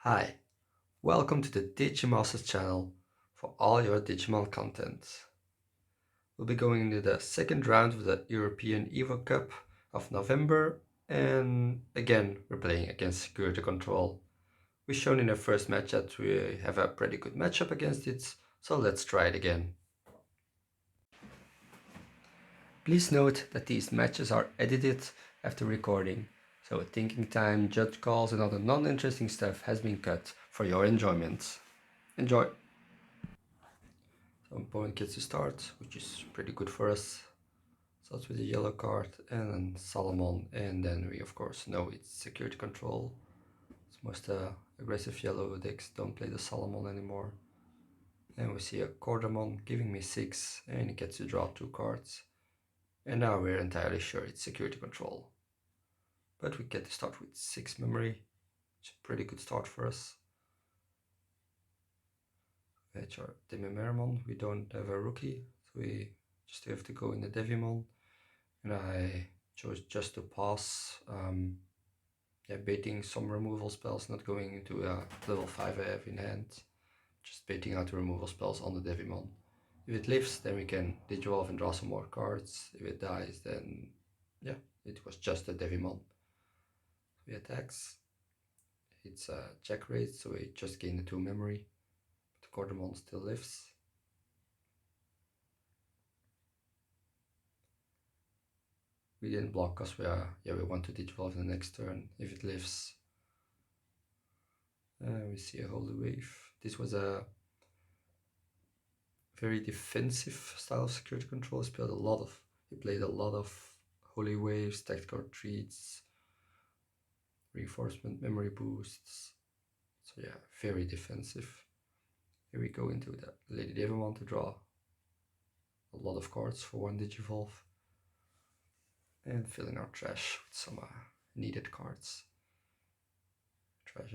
Hi, welcome to the Digimasters channel for all your Digimon content. We'll be going into the second round of the European Evo Cup of November, and again we're playing against Security Control. We've shown in the first match that we have a pretty good matchup against it, so let's try it again. Please note that these matches are edited after recording, so thinking time, judge calls and other non-interesting stuff has been cut for your enjoyment. Enjoy! So opponent gets to start, which is pretty good for us. Starts with a yellow card and then Solomon, and then we of course know it's Security Control. So most aggressive yellow decks don't play the Solomon anymore. And we see a Cordamon giving me 6, and he gets to draw 2 cards. And now we're entirely sure it's Security Control. But we get to start with 6 memory, which is a pretty good start for us. HR Demimeramon, we don't have a rookie, so we just have to go in the Devimon. And I chose just to pass, baiting some removal spells, not going into a level 5 I have in hand, just baiting out the removal spells on the Devimon. If it lives, then we can Digivolve and draw some more cards. If it dies, then yeah, it was just a Devimon. We attacks. It's a check rate, so we just gain the 2 memory. But the Cordamon still lives. We didn't block because we want to Digivolve in the next turn if it lives. We see a Holy Wave. This was a very defensive style of Security Control. He played a lot of Holy Waves, tactical retreats, reinforcement, memory boosts. So yeah, very defensive. Here we go into the Lady Devimon to draw a lot of cards for 1 Digivolve. And filling our trash with some needed cards. Trash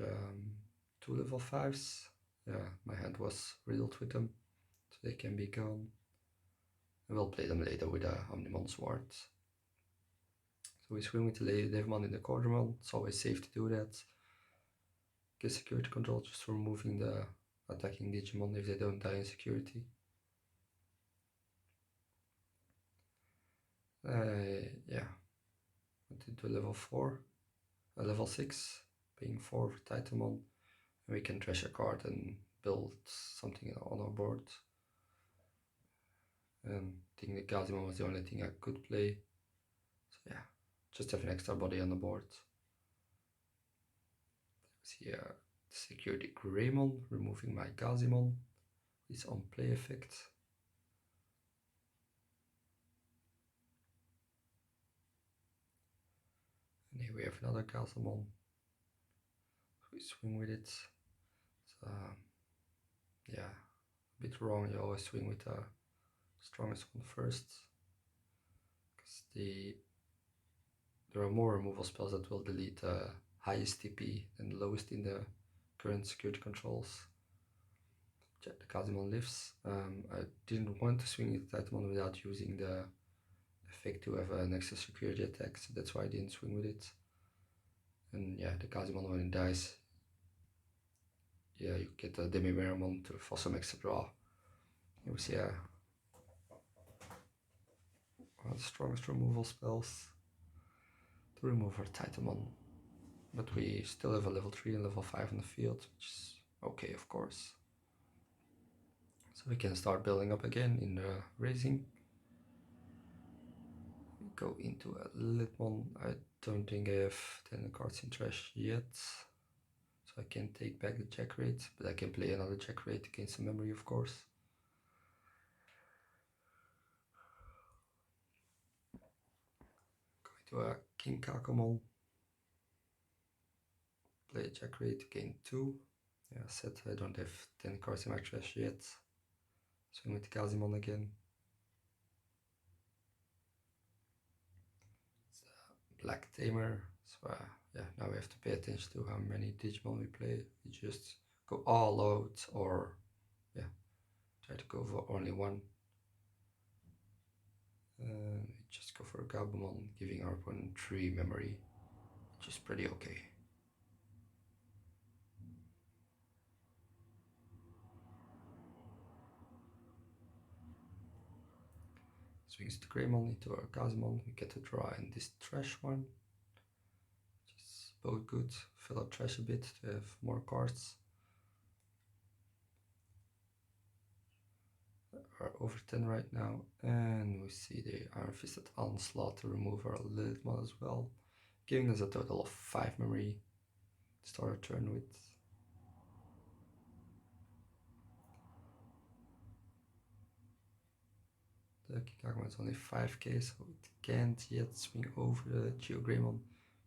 2 level 5s. Yeah, my hand was riddled with them, so they can be gone. I will play them later with Omnimon Sword. So we swing with the Lady Devimon in the Cordamon. It's always safe to do that. Get Security Control just for removing the attacking Digimon if they don't die in security. Yeah, went into level 4, level 6, paying 4 for TitaLilithLoop. And we can trash a card and build something on our board. And I think the Gazimon was the only thing I could play. So yeah, just have an extra body on the board. See Security Greymon, removing my Gazimon. This on play effect. And here we have another Gazimon. We swing with it. So, yeah, a bit wrong. You always swing with the strongest one first, because there are more removal spells that will delete the highest TP than the lowest in the current Security Controls. The Kazimon lives. I didn't want to swing with Titamon without using the effect to have an extra security attack, so that's why I didn't swing with it. And yeah, the Kazimon, when it dies, yeah, you get the Demimeramon for some extra draw. Here we see one of the strongest removal spells to remove our Titamon. But we still have a level 3 and level 5 in the field, which is okay, of course. So we can start building up again in the raising. We go into a Litmon. I don't think I have 10 cards in trash yet, so I can take back the check rate, but I can play another check rate to gain some memory, of course. Going to a King Kakamon. Play a check rate to gain 2. Yeah, I said I don't have 10 cards in my trash yet. Swing with Kazimon again. It's a Black Tamer. So yeah, now we have to pay attention to how many Digimon we play. We just go all out, or yeah, try to go for only one. We just go for a Gabumon, giving our opponent 3 memory, which is pretty okay. Swings the Greymon into our Gazmon. We get to draw in this trash one, which is both good. Fill up trash a bit to have more cards. Are over 10 right now, and we see the Iron Fisted Onslaught to remove our Lilithmon as well, giving us a total of 5 memory to start our turn with. The Kinkagumon is only 5k, so it can't yet swing over the Geogreymon,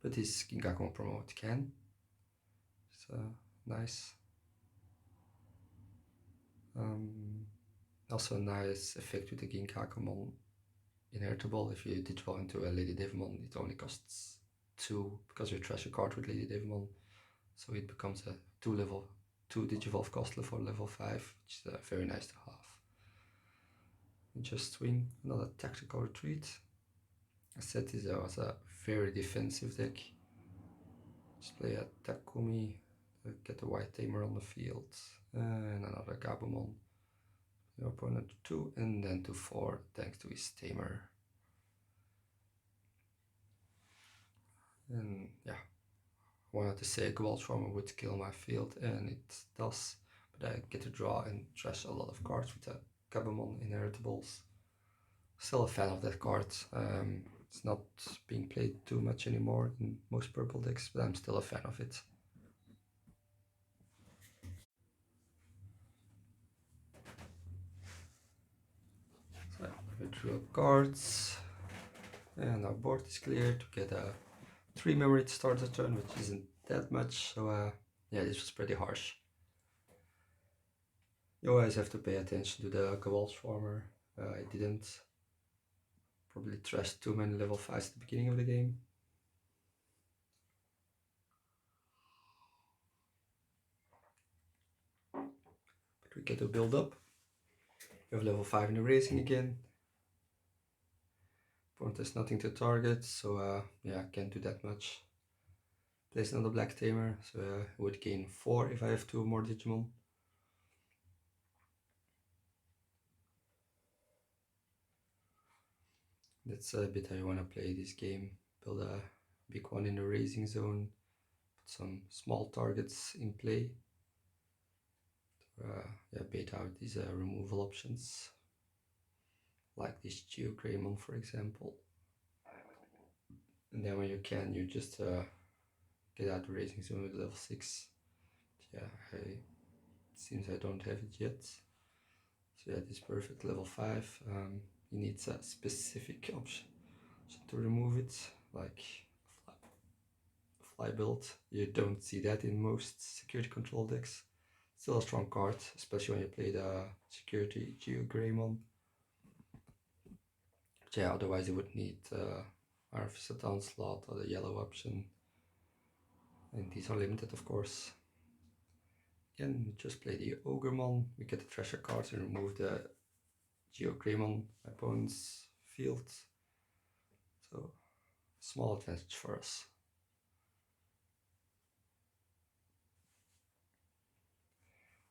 but this Kinkagumon promote can. So nice. Also a nice effect with the Kinkagumon inheritable. If you digivolve into a Lady Devimon, it only costs 2 because you trash a card with Lady Devimon, so it becomes a 2 digivolve cost for level 5, which is very nice to have. We just swing another tactical retreat. I said this was a very defensive deck. Just play a Takumi, get a white tamer on the field, and another Gabumon. Your opponent to 2 and then to 4 thanks to his tamer. And yeah, I wanted to say Gold Swarmer would kill my field, and it does, but I get to draw and trash a lot of cards with the Gabumon inheritables. Still a fan of that card. It's not being played too much anymore in most purple decks, but I'm still a fan of it. So we drew cards, and our board is clear to get a 3 memory to start the turn, which isn't that much, so yeah, this was pretty harsh. You always have to pay attention to the Gewalt Swarmer. I didn't. Probably trashed too many level 5s at the beginning of the game. But we get to build up. We have level 5 in the racing again. Opponent has nothing to target, so yeah, can't do that much. Place another Black Tamer, so I would gain 4 if I have 2 more Digimon. That's a bit how you want to play this game. Build a big one in the racing zone, put some small targets in play. Yeah, bait out these removal options, like this Geogreymon, for example. And then when you can, you just get out the racing zone with level 6. But yeah, it seems I don't have it yet. So yeah, this is perfect, level 5. You need a specific option to remove it, like fly build. You don't see that in most security control decks. Still a strong card, especially when you play the security Geogreymon. But yeah, otherwise you would need Iron Fisted Onslaught or the yellow option. And these are limited, of course. Again, we just play the Ogremon. We get the treasure cards and remove the Geogreymon opponent's field. So, small advantage for us.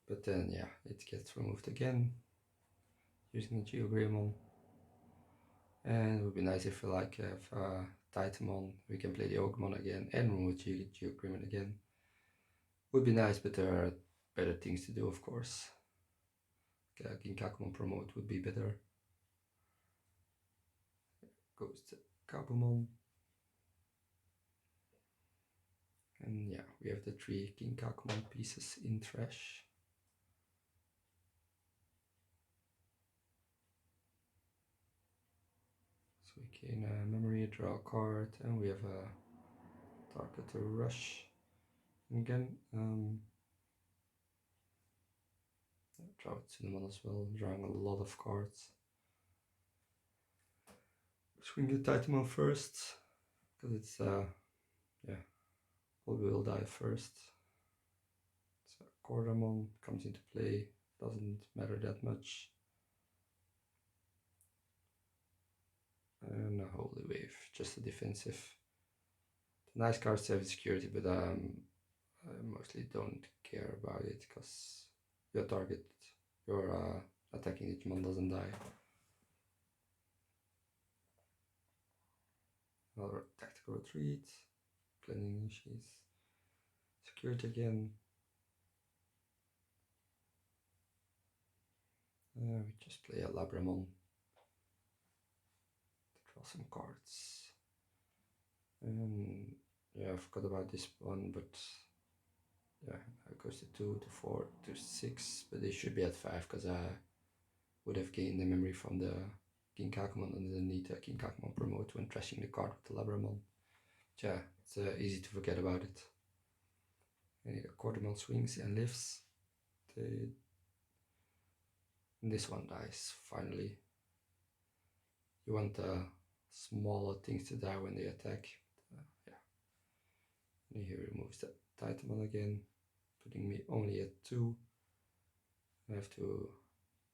But then, yeah, it gets removed again using the Geogreymon. And it would be nice if we like have Titamon. We can play the Ogremon again and remove Geogreymon again. Would be nice, but there are better things to do, of course. Kinkagumon promote would be better. Goes to Gabumon. And yeah, we have the 3 Kinkagumon pieces in trash. So we can memory, draw a card, and we have a target to rush. And again, draw Cinnamon as well, drawing a lot of cards. Swing the Titamon first, because it's, yeah, probably will die first. So Cordamon comes into play, doesn't matter that much. And a Holy Wave, just a defensive. The nice cards have security, but I mostly don't care about it, because your attacking Digimon doesn't die. Another tactical retreat. Blending initiates. Security again. We just play a Labramon to draw some cards. And yeah, I forgot about this one, but yeah, it goes to 2, to 4, to 6, but they should be at 5 because I would have gained the memory from the King Kakumon and didn't need a King Kakumon promote when trashing the card with the Labramon. But yeah, it's easy to forget about it. And the Quartermon swings and lives. This one dies, finally. You want the smaller things to die when they attack. Yeah. And he removes the Titamon again, putting me only at 2. I have to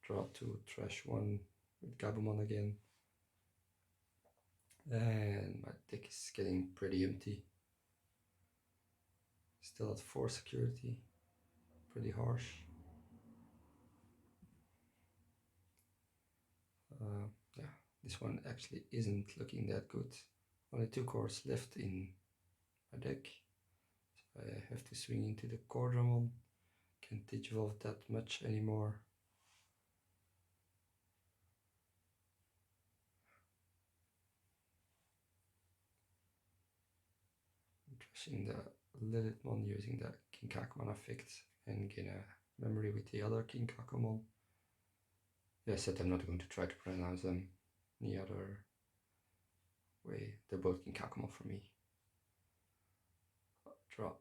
draw 2, trash 1 with Gabumon again. And my deck is getting pretty empty. Still at 4 security. Pretty harsh. Yeah, this one actually isn't looking that good. Only 2 cards left in my deck. So I have to swing into the Cordramon. Can't digivolve that much anymore. I'm trashing the Lilithmon using the King Kakumon effect and gain a memory with the other King Kakumon. Yeah, I said I'm not going to try to pronounce them any other way. They're both King Kakumon for me. Draw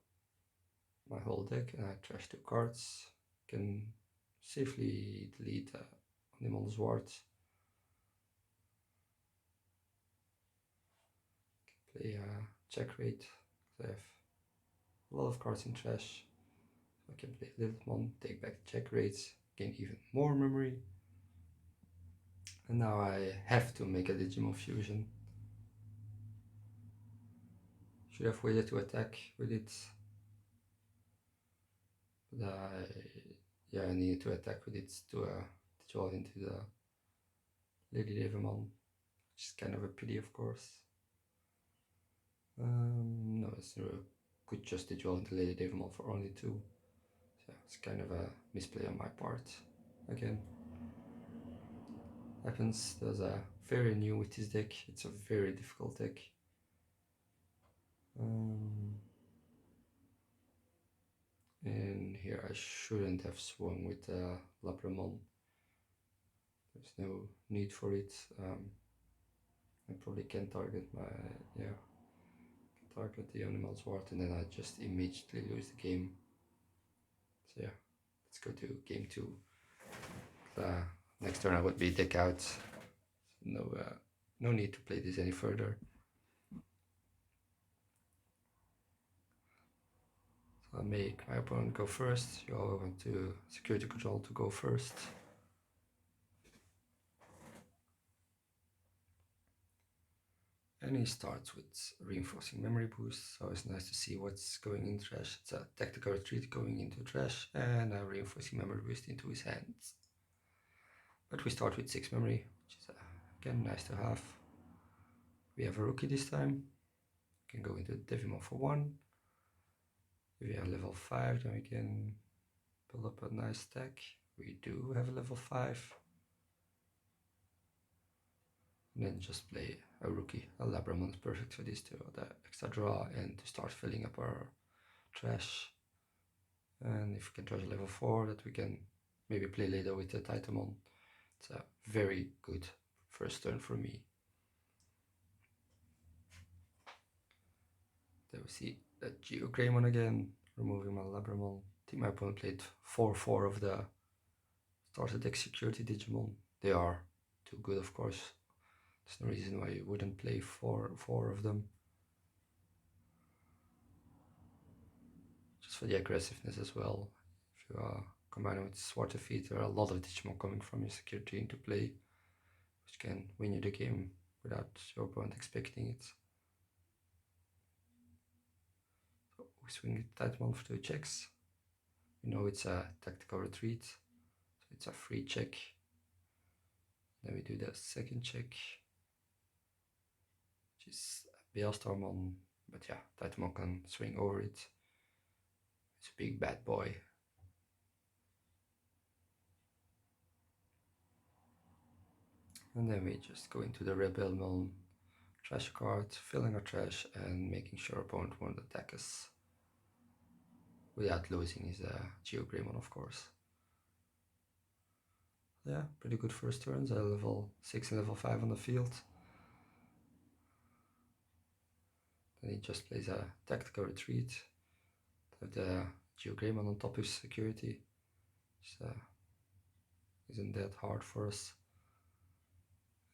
my whole deck and I trash 2 cards. Can safely delete Onimon's Ward. Can play check rate. I have a lot of cards in trash. So I can play Lilithmon, take back the check rates, gain even more memory. And now I have to make a Digimon fusion. Should have waited to attack with it. But I needed to attack with it to draw into the Lady Devamon, which is kind of a pity, of course. No, it's could just draw into Lady Devamon for only 2. So it's kind of a misplay on my part. Again, happens. There's a very new with this deck. It's a very difficult deck. And here I shouldn't have swung with Labramon. There's no need for it. I probably can target target the Animal's Ward and then I just immediately lose the game. So yeah, let's go to game 2. Next turn I would be deck out. No need to play this any further. So I make my opponent go first. You all want to security control to go first. And he starts with reinforcing memory boost, so it's nice to see what's going in trash. It's a tactical retreat going into trash and a reinforcing memory boost into his hands. But we start with 6 memory, which is again nice to have. We have a rookie this time. We can go into Devimon for 1. If we are level 5, then we can build up a nice stack. We do have a level 5. And then just play a rookie. A Labramon is perfect for this to the extra draw and to start filling up our trash. And if we can trash a level 4 that we can maybe play later with the Titamon, it's a very good first turn for me. Then we see the Geogreymon again, removing my Labramon. I think my opponent played 4 of the starter deck security Digimon. They are too good, of course. There's no reason why you wouldn't play 4 of them. Just for the aggressiveness as well. If you combine it with Swarte Feet, there are a lot of Digimon coming from your security into play, which can win you the game without your opponent expecting it. So we swing Titamon for 2 checks. We know it's a tactical retreat, so it's a free check. Then we do the second check, which is Beelstormon, but yeah, Titanmon can swing over it. It's a big bad boy. And then we just go into the Rebellion, trash a card, filling our trash, and making sure opponent won't attack us without losing his Geogreymon, of course. Yeah, pretty good first turns. Level 6 and level 5 on the field. Then he just plays a tactical retreat. Have the Geogreymon on top of security, which isn't that hard for us.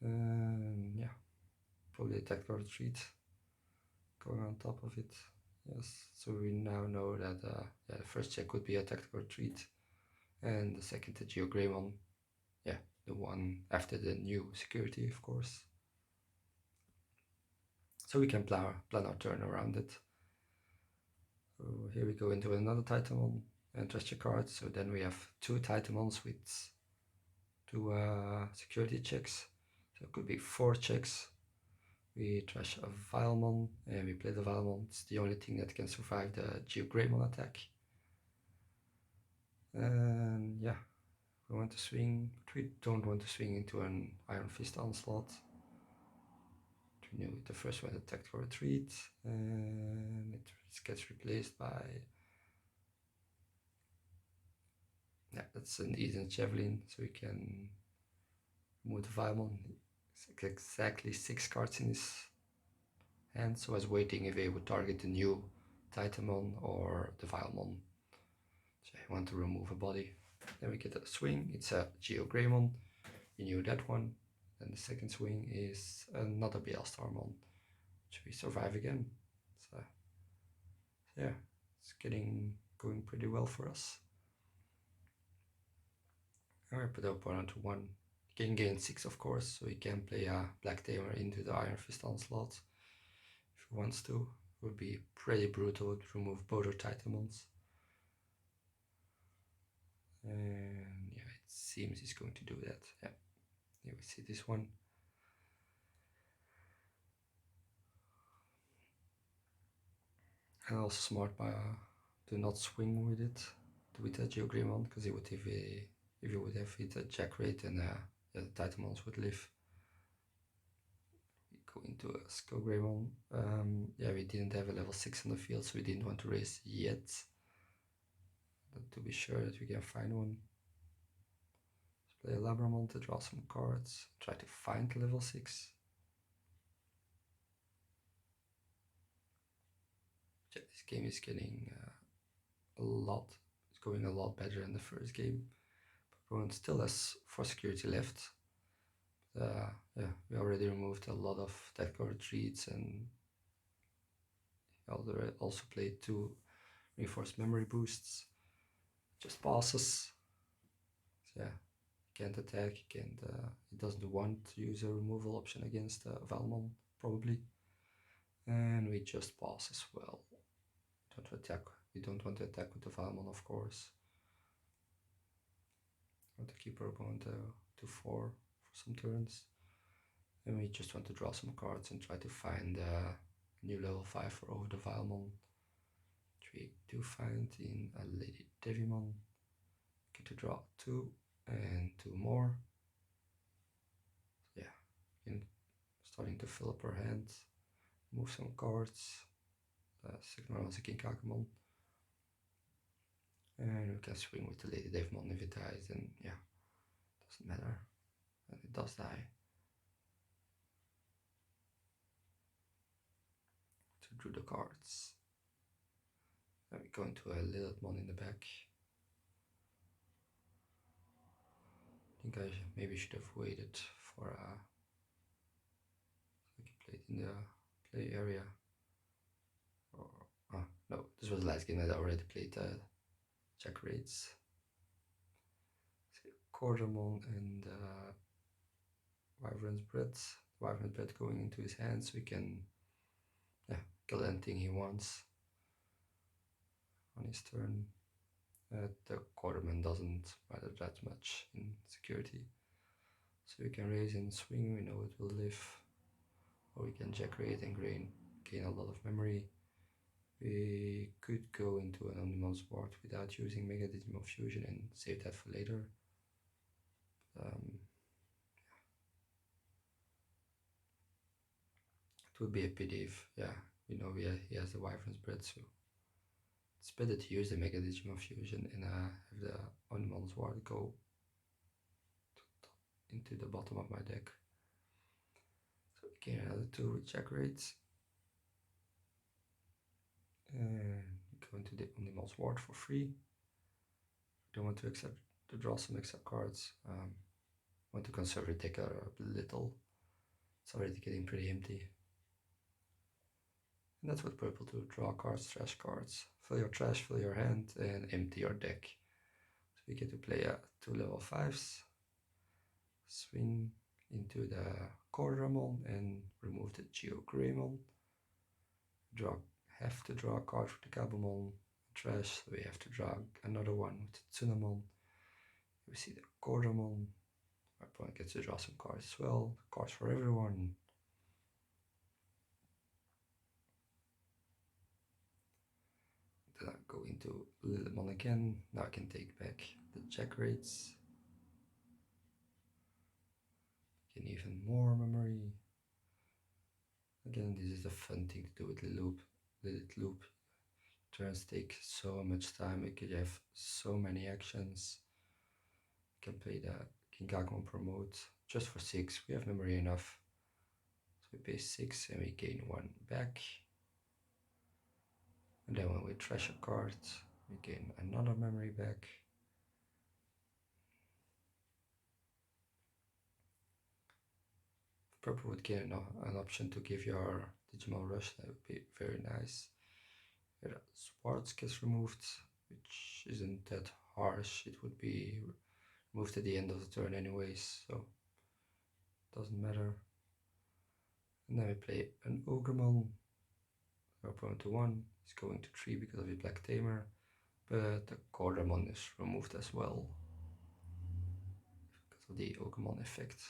Yeah, probably a tactical retreat going on top of it. Yes, so we now know that yeah, the first check would be a tactical retreat, and the second the Geogreymon. Yeah, the one after the new security, of course. So we can plan our turn around it. So here we go into another Titanmon and treasure card. So then we have two Titanmons with two security checks. So it could be 4 checks. We trash a Vilemon and we play the Vilemon. It's the only thing that can survive the Geogreymon attack. And yeah, we want to swing, but we don't want to swing into an Iron Fist onslaught. We knew the first one, the tactical retreat, and it gets replaced by, yeah, that's an Eden Javelin, so we can move the Vilemon. Exactly 6 cards in his hand, so I was waiting if he would target the new Titanmon or the Vilemon. So I want to remove a body. Then we get a swing, it's a Geogreymon, you knew that one. Then the second swing is another Beelstormon, which we survive again. So yeah, it's going pretty well for us. And we put the opponent to 1. He can gain 6, of course, so he can play a Black Tamer into the Iron Fist onslaught if he wants to. It would be pretty brutal to remove both our Titanmons. And yeah, it seems he's going to do that. Yeah, here we see this one. And also smart by to not swing with it, with the Geogreymon, because he would if he would have hit a Jack rate, and yeah, the Titanmons would live. We go into a Skullgreymon. Yeah, we didn't have a level 6 on the field, so we didn't want to raise yet. But to be sure that we can find one. Let's play a Labramon to draw some cards. Try to find level 6. Yeah, this game is getting it's going a lot better than the first game. Opponent still has 4 security left. Yeah, we already removed a lot of tactical retreats, and also played 2 reinforced memory boosts. Just passes. So yeah, he can't attack. He doesn't want to use a removal option against Valmon probably, and we just pass as well. Don't attack. We don't want to attack with the Valmon, of course. Want to keep our opponent to 4 for some turns. And we just want to draw some cards and try to find a new level 5 for over the Vilemon, which we do find in a Lady Devimon. Get to draw 2 and 2 more. So yeah, starting to fill up our hand, move some cards. Second one was a King Kakamon. And we can swing with the Lady Devimon if it dies, and yeah, doesn't matter. And it does die. To draw the cards. Then we go into a Lilithmon in the back. I think I maybe should have waited for so I can play it in the play area. Or no, this was the last game that I already played check rates. Quartermon and Wyvern's Bread. Wyvern's Bread going into his hands, so he can kill anything he wants on his turn. The Quarterman doesn't matter that much in security. So we can raise and swing, we know it will live. Or we can check rate and grain. gain a lot of memory. We could go into an Omnimons board without using Mega Digimon Fusion and save that for later. It would be a pity if, yeah, he has the Wyvern's Breath, so it's better to use the Mega Digimon Fusion and have the Omnimons Ward go into the bottom of my deck. So we gain another 2 with check rates. And go into the Omnimons Ward for free. Don't want to accept to draw some extra cards. Want to conserve the deck a little. It's already getting pretty empty. And that's what purple do, draw cards, trash cards. Fill your trash, fill your hand, and empty your deck. So we get to play 2 level 5s. Swing into the Cordramon and remove the Geogreymon. Have to draw a card for the Gabumon. Trash, so we have to draw another one with the Tsunamon. We see the Cordramon. Our opponent gets to draw some cards as well. Cards for everyone. Then I go into Lilithmon again. Now I can take back the check rates. Gain even more memory. Again, this is the fun thing to do with LilithLoop. Turns take so much time. You could have so many actions. You can play the Kingagmon promote just for 6. We have memory enough. So we pay 6 and we gain 1 back. And then when we trash a card, we gain another memory back. Purple would gain an option to give your Digimon Rush. That would be very nice. Yeah, Swartz gets removed, which isn't that harsh. It would be removed at the end of the turn anyways, so it doesn't matter. And then we play an Ogremon. Our opponent to 1 is going to 3 because of the Black Tamer, but the Cordramon is removed as well because of the Ogremon effect.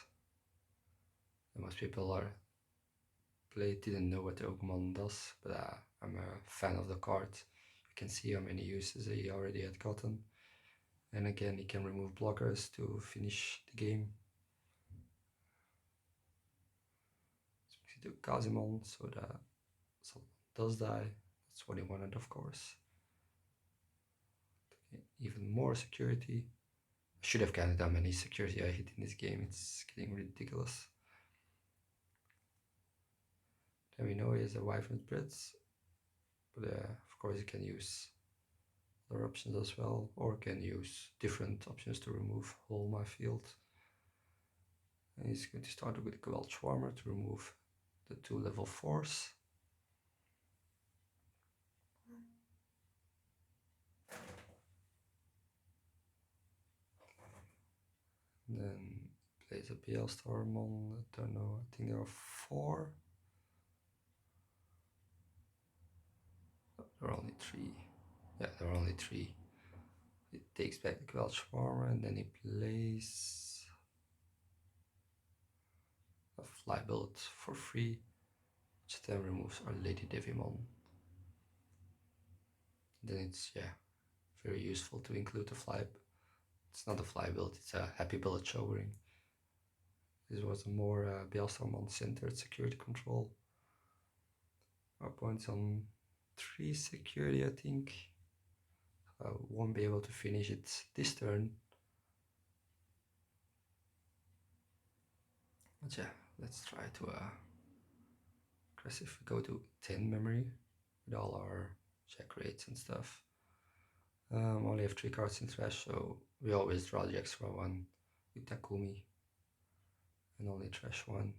And most people didn't know what the Ogremon does, but I'm a fan of the card. You can see how many uses he already had gotten. And again, he can remove blockers to finish the game. So we do Kazimon, so the Sol does die. That's what he wanted, of course. Okay, even more security. I should have counted how many security I hit in this game. It's getting ridiculous. Then we know he has a Wyvern's Breath, but of course you can use other options as well, or can use different options to remove whole my field. And he's going to start with the Cabal Swarmer to remove the 2 level 4s. Then plays a Beelstormon, I don't know, I think there are 4. There are only 3. Yeah, there are only 3. He takes back the Cabal Swarmer and then he plays a Flybolt for free, which then removes our Lady Devimon. Then it's, yeah, very useful to include a fly. It's not a fly build, it's a happy bullet showering. This was a more Beelstormon centered security control. Our points on 3 security, I think. I won't be able to finish it this turn. But yeah, let's try to aggressive. Go to 10 memory with all our check rates and stuff. Only have 3 cards in trash, so we always draw the extra 1 with Takumi and only trash 1.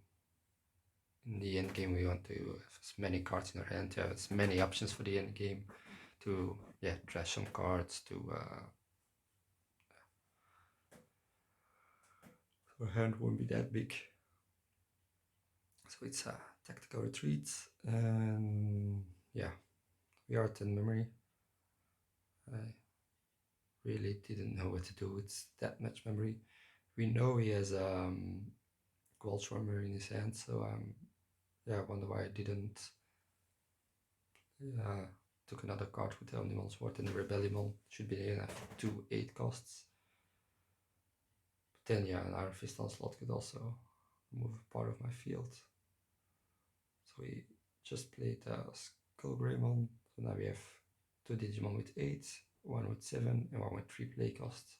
In the end game, we want to have as many cards in our hand, to have as many options for the end game, to trash some cards, to our hand won't be that big. So it's a tactical retreat, and yeah, we are at 10 memory. I really didn't know what to do with that much memory. We know he has Gold Swarmer in his hand, so I wonder why I didn't took another card with the Omnimon Sword and the Rebellion should be there. 2 8 costs. But then an Iron Fist Onslaught could also move a part of my field. So we just played Skull Greymon. So now we have 2 Digimon with 8, 1 with 7, and 1 with 3 play costs.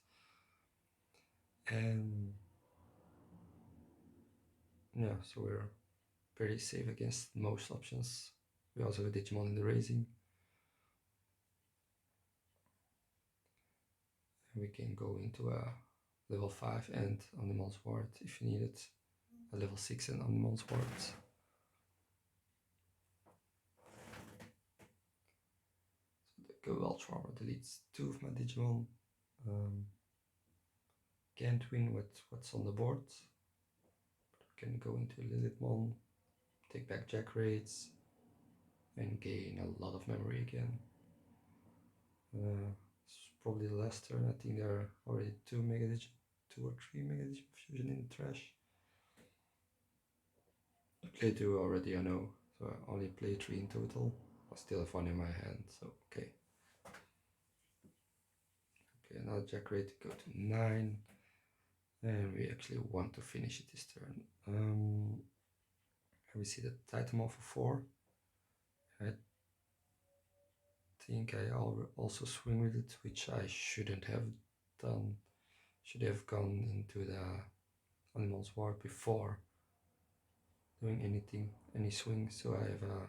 And yeah, so we're very safe against most options. We also have a Digimon in the Raising. And we can go into a level 5 and Omnimon Sword if you need it. A level 6 and Omnimon Sword. So the Go Charmer deletes 2 of my Digimon. Can't win with what's on the board. But we can go into Lilithmon, take back Jack Raids, and gain a lot of memory again. It's probably the last turn. I think there are already 2 or 3 Mega Digimon Fusion in the trash. I played 2 already, I know, so I only played 3 in total. I still have 1 in my hand, so okay. Okay, another Jack Raid to go to 9. And we actually want to finish it this turn. And we see the Titanmon for 4. I think I also swing with it, which I shouldn't have done. Should have gone into the Animal's War before doing any swing, so I have a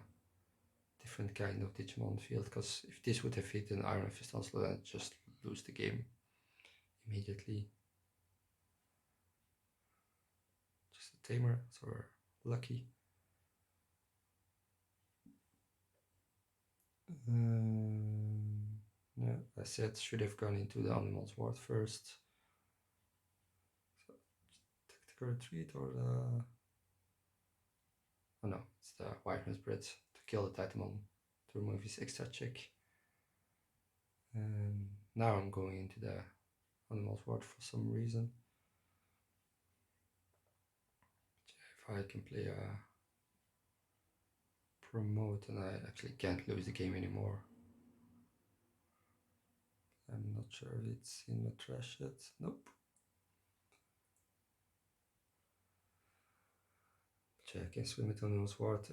different kind of Digimon field, because if this would have hit an Iron Fist Onslaught, I'd just lose the game immediately. Just a Tamer, so we're lucky. Yeah, I said should have gone into the Animal's Ward first. So, tactical retreat or the... Oh no, it's the Whiteness Bread to kill the Titanmon, to remove his extra check. And now I'm going into the Animal's Ward for some reason. If I can play a promote, and I actually can't lose the game anymore. I'm not sure if it's in the trash yet. Nope. I can swim with Animal's Ward.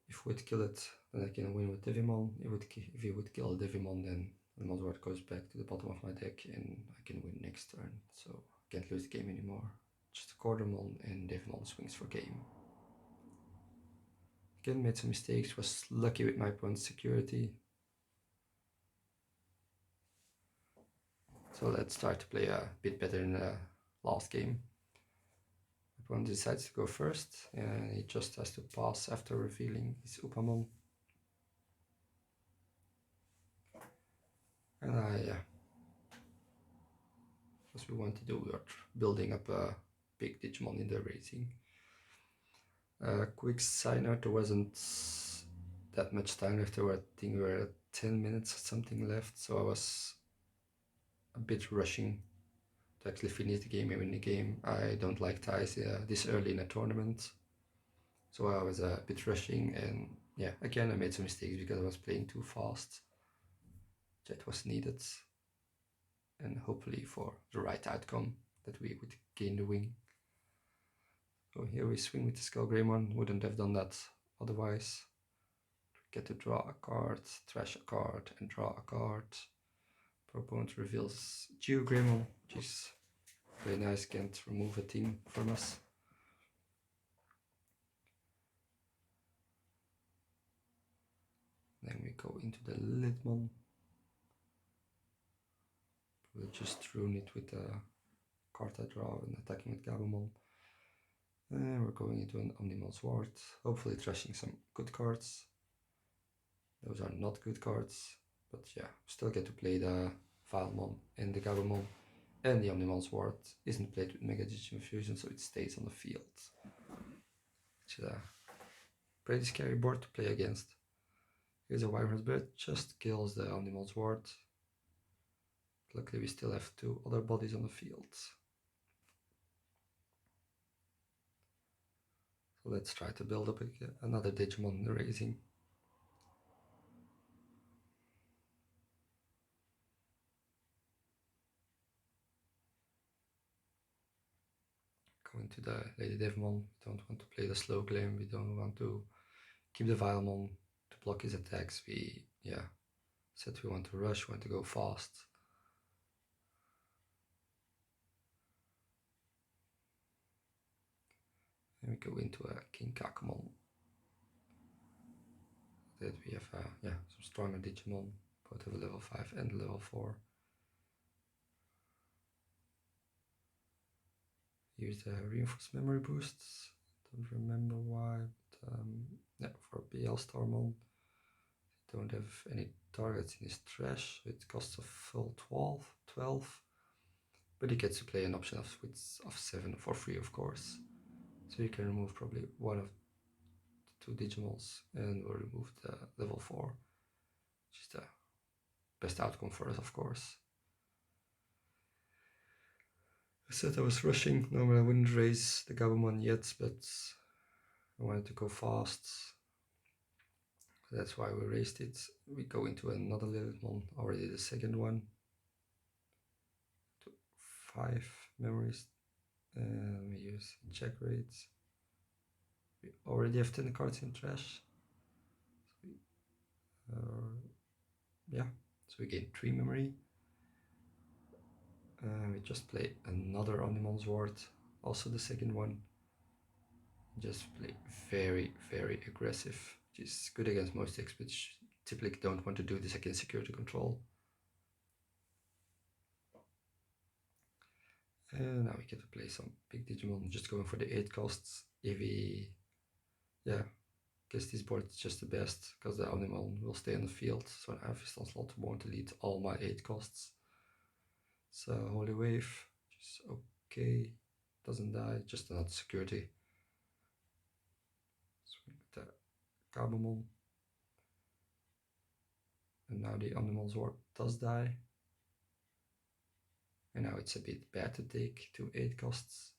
If we would kill it, then I can win with Devimon. If he would kill Devimon, then Animal's Ward goes back to the bottom of my deck and I can win next turn. So I can't lose the game anymore. Just a Quartermon and Devimon swings for game. Again, made some mistakes, was lucky with my opponent's security. So let's try to play a bit better in the last game. My opponent decides to go first, and he just has to pass after revealing his Upamon. And as we want to do, we are building up a big Digimon in the Raising. Quick side note, there wasn't that much time left. I think we were at 10 minutes or something left, so I was a bit rushing to actually finish the game and win the game. I don't like ties this early in a tournament, so I was a bit rushing, and yeah, again I made some mistakes because I was playing too fast. That was needed, and hopefully for the right outcome, that we would gain the win. So here we swing with the Skull Greymon, wouldn't have done that otherwise. Get to draw a card, trash a card, and draw a card. Opponent reveals Geo Greymon, which is very nice, can't remove a thing from us. Then we go into the Lilithmon. We'll just ruin it with a card I draw and attacking with Gabumon. And we're going into an Omnimon Sword, hopefully trashing some good cards. Those are not good cards, but yeah, still get to play the Vilemon and the Gabumon. And the Omnimon Sword isn't played with Mega Digimon Fusion, so it stays on the field. Which is a pretty scary board to play against. Here's a Wyvern's Bird, just kills the Omnimon Sword. Luckily we still have 2 other bodies on the field. So let's try to build up another Digimon in the Raising. into the Lady Devimon. We don't want to play the slow claim. We don't want to keep the Vilemon to block his attacks. We, said we want to rush, we want to go fast. And we go into a King Kakamon. That we have, some stronger Digimon. Both have a level 5 and a level 4. Use the reinforced memory boosts. Don't remember why, but for BL Starmon, don't have any targets in his trash. It costs a full 12, but he gets to play an option of 7 for free, of course. So you can remove probably one of the 2 Digimons and we'll remove the level 4, which is the best outcome for us, of course. I said I was rushing. Normally I wouldn't raise the Gabumon yet, but I wanted to go fast. That's why we raised it. We go into another Lilithmon, already the second one. 5 memories. And we use check rates. We already have 10 cards in trash. So we gain 3 memory. We just play another Omnimon's Ward, also the second one. Just play very, very aggressive, which is good against most decks, which typically don't want to do this against security control. And now we get to play some big Digimon, just going for the 8 costs. If we, guess this board is just the best, because the Omnimon will stay on the field, so an Amphiston slot won't delete all my 8 costs. So Holy Wave, which is okay, doesn't die, just not security. Swing with the Gabumon. And now the Omnimon's Ward does die. And now it's a bit bad to take 2 8 costs.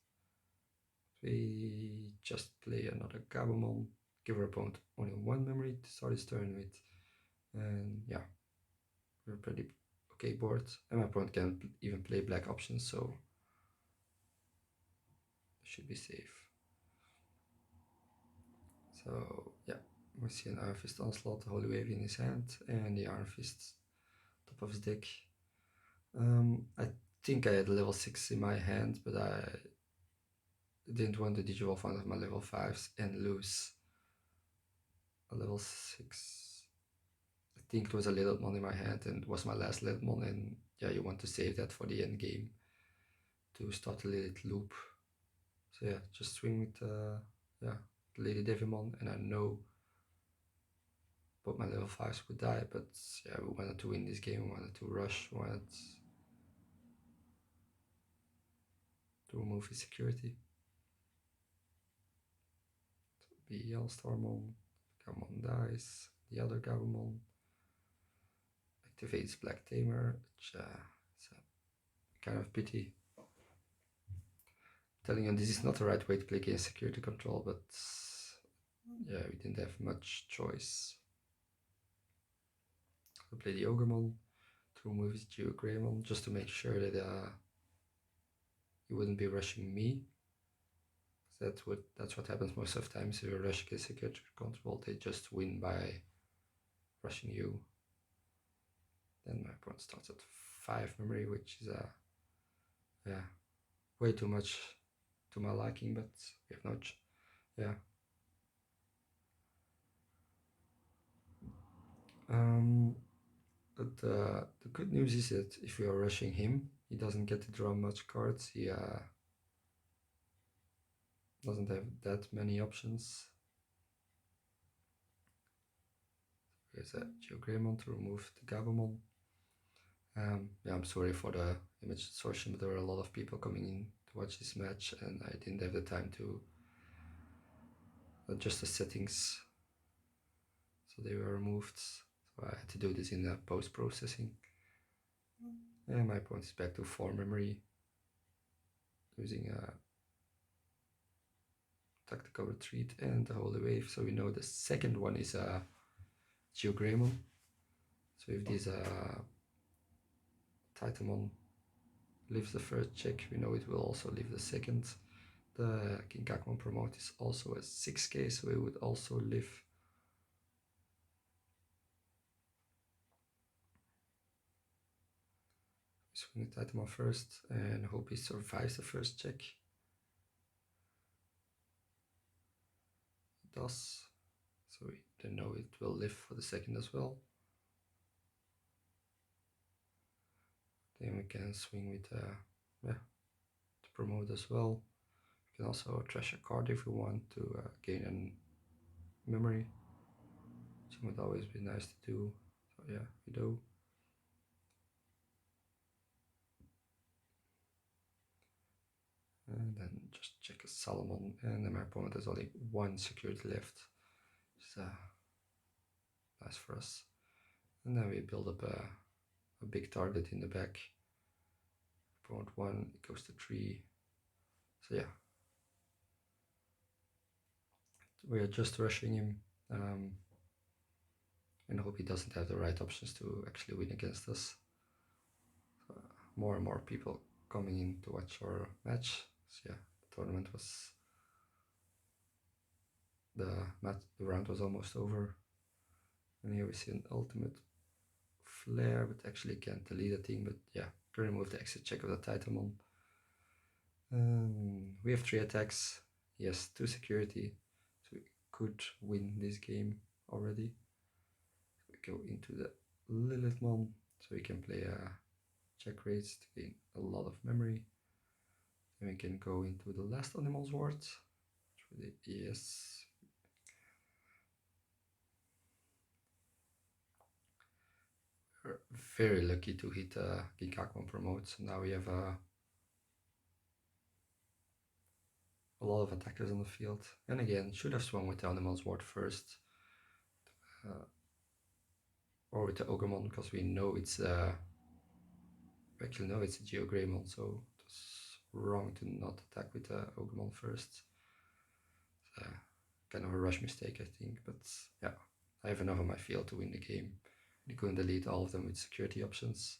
We just play another Gabumon, give our opponent only 1 memory to start his turn with. And we're pretty okay board. And my opponent can even play black options, so should be safe. So we see an Iron Fist Onslaught, the Holy Wave in his hand, and the Iron Fist top of his deck. I think I had level 6 in my hand, but I didn't want to Digivolve one of my level 5s and lose a level 6. I think it was a Lilithmon in my hand and it was my last Lilithmon, and you want to save that for the end game to start the LilithLoop. So just swing with Lady Devimon, and I know both my level 5s would die, but we wanted to win this game, we wanted to rush, we wanted to remove his security. So BL Starmon, Gabumon dies, the other Gabumon activates Black Tamer, which is a kind of pity. I'm telling you, this is not the right way to play against security control, but we didn't have much choice. I play the Ogremon to remove his Geogreymon, just to make sure that he wouldn't be rushing me. That's what happens most of the time. If you rush against security control, they just win by rushing you. Then my opponent starts at 5 memory, which is way too much to my liking, but we have no but the good news is that if we are rushing him, he doesn't get to draw much cards. He doesn't have that many options. Here's a Geogreymon to remove the Gabumon. I'm sorry for the image distortion, but there were a lot of people coming in to watch this match, and I didn't have the time to adjust the settings, so they were removed. So I had to do this in post-processing. And my opponent is back to 4 memory, using a Tactical Retreat and the Holy Wave. So we know the second one is a Geogreymon. So if this Titamon leaves the first check, we know it will also leave the second. The King Kakman promote is also a 6k, so it would also live. Swing the Titan first and hope he survives the first check. It does, so we then know it will live for the second as well. Then we can swing with to promote as well. We can also trash a card if we want to gain a memory, which would always be nice to do. So yeah, we do. And then just check a Salomon, and then my opponent has only one security left. So nice for us. And then we build up a big target in the back. Opponent 1, it goes to 3. So yeah, we are just rushing him and hope he doesn't have the right options to actually win against us. So, more and more people coming in to watch our match. So yeah, the tournament was the round was almost over. And here we see an ultimate flare, but actually can't delete a thing. But yeah, can remove the exit check of the Titamon. We have 3 attacks. Yes, 2 security. So we could win this game already. We go into the Lilithmon, so we can play check rates to gain a lot of memory. Then we can go into the last animal's ward. Yes. We're very lucky to hit Ginkakmon promote. So now we have a lot of attackers on the field. And again, should have swung with the animal's ward first. Or with the Ogremon, because we know it's actually no, it's a Geogreymon, so it's wrong to not attack with the Ogremon first. Kind of a rush mistake, I think, but yeah, I have enough on my field to win the game. You can delete all of them with security options.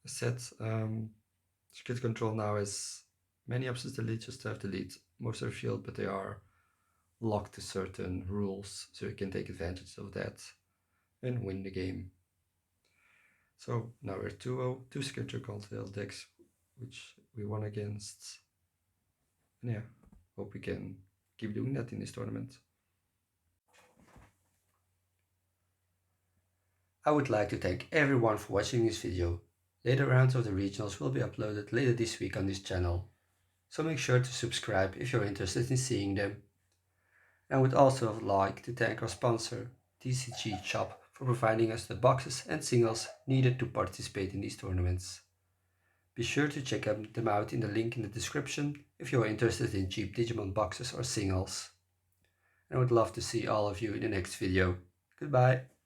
As said, security control now has many options to delete, just have to delete most of the field, but they are locked to certain rules, so you can take advantage of that and win the game. So now we're 2-0, 2 security control decks, which we won against. And yeah, hope we can keep doing that in this tournament. I would like to thank everyone for watching this video. Later rounds of the regionals will be uploaded later this week on this channel, so make sure to subscribe if you're interested in seeing them. I would also like to thank our sponsor, TCG Shop, for providing us the boxes and singles needed to participate in these tournaments. Be sure to check them out in the link in the description if you are interested in cheap Digimon boxes or singles. And I would love to see all of you in the next video. Goodbye!